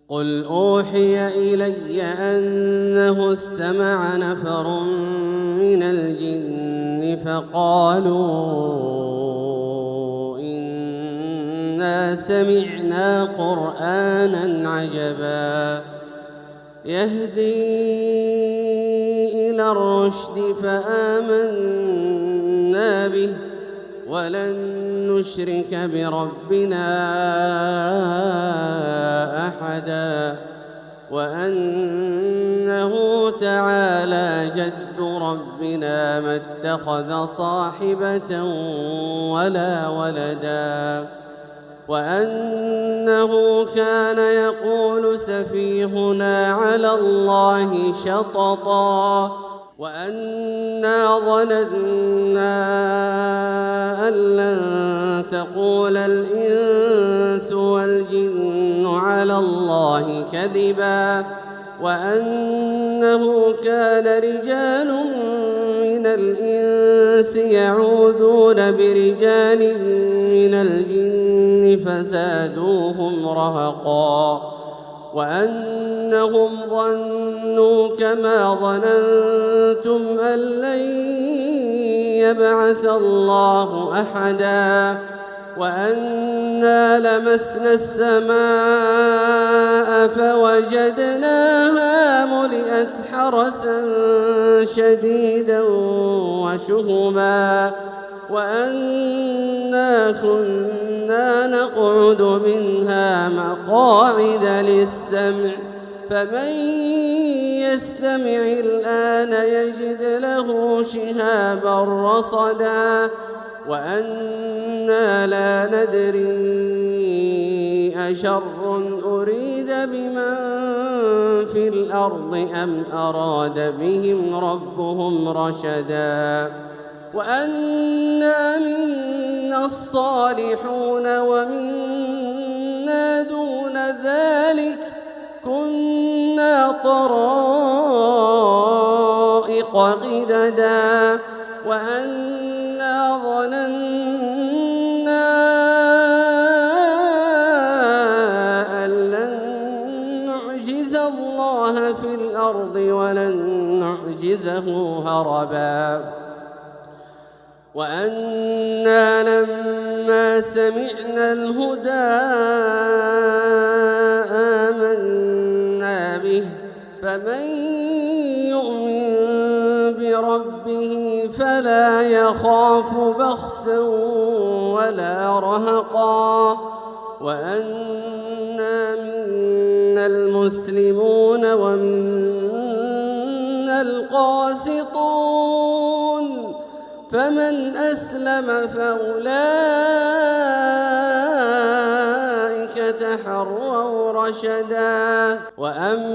قل أوحي إلي أنه استمع نفر من الجن فقالوا إنا سمعنا قرآنا عجبا يهدي إلى الرشد فآمنا به ولن نشرك بربنا أحدا وأنه تعالى جد ربنا ما اتخذ صاحبة ولا ولدا وأنه كان يقول سفيهنا على الله شططا وأنا ظننا أن لن تقول الإنس والجن على الله كذبا وأنه كان رجال من الإنس يعوذون برجال من الجن فزادوهم رهقا وأنهم ظنوا كما ظننتم أن لن يبعث الله أحدا وأنا لمسنا السماء فوجدناها ملئت حرسا شديدا وشهبا وأنا كنا نقعد منها مقاعد للسمع فمن يستمع الآن يجد له شهابا رصدا وأنا لا ندري أشر أريد بمن في الأرض أم أراد بهم ربهم رشدا وأنا منا الصالحون ومنا دون ذلك كنا طرائق قددا وأنا ظننا أن لن نعجز الله في الأرض ولن نعجزه هربا وأنا لما سمعنا الهدى آمنا به فمن يؤمن بربه فلا يخاف بخسا ولا رهقا وأنا منا المسلمون ومنا القاسطون فمن أسلم فأولئك تحروا رشدا وأما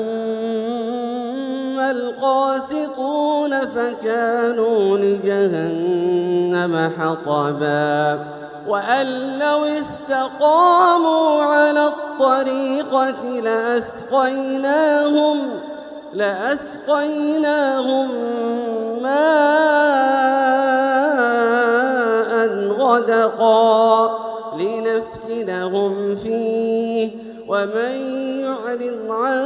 القاسطون فكانوا لجهنم حطبا وأن لو استقاموا على الطريقة لأسقيناهم ماء غدقا لنفتنهم فيه ومن يعرض عن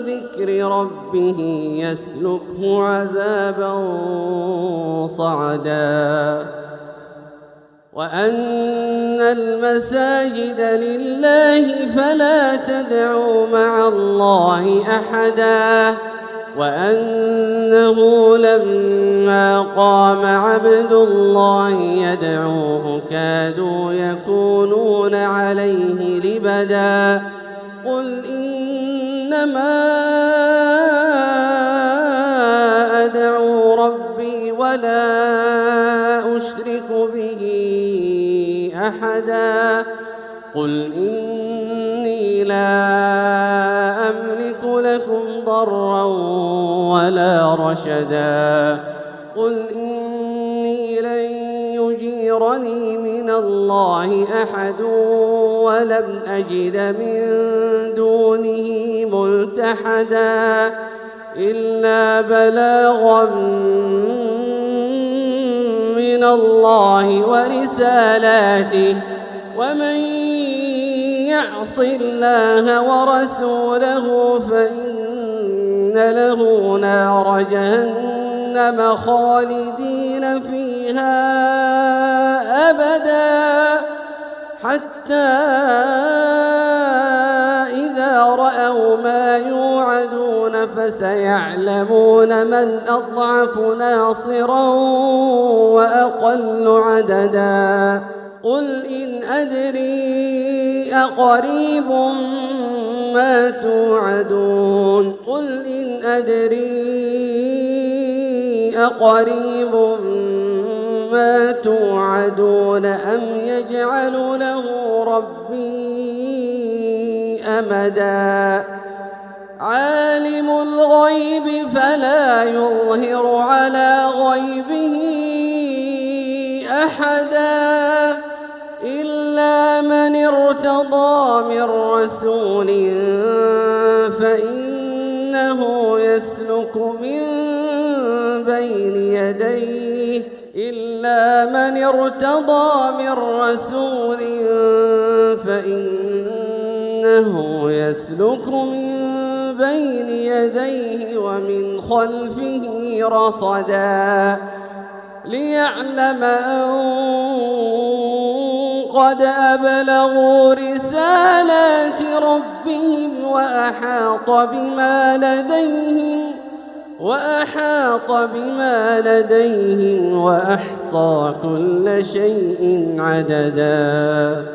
ذكر ربه يسلكه عذابا صعدا وأن المساجد لله فلا تدعوا مع الله أحدا وأنه لما قام عبد الله يدعوه كادوا يكونون عليه لبدا قل إنما أدعو ربي ولا أشرك به أحدا قل إني لا أملك لكم ضرا ولا رشدا قل إني لن يجيرني من الله أحد ولم أجد من دونه ملتحدا إلا بلاغا من الله ورسالاته ومن يعص الله ورسوله فإن له نار جهنم خالدين فيها أبدا حتى إذا رأوا ما يوعدون فسيعلمون من أضعف ناصرا وأقل عددا قل إن أدري أقريب ما توعدون قل إن أدري أقريب ما توعدون أم يجعل له ربي أمدا عالم الغيب فلا يظهر على غيبه أحدا إلا من ارتضى من رسول فإنه يسلك من بين يديه إلا من ارتضى من رسول فإنه يسلك من بين يديه ومن خلفه رصدا ليعلم أن قد أبلغوا رسالات ربهم وأحاط بما لديهم وأحصى كل شيء عددا.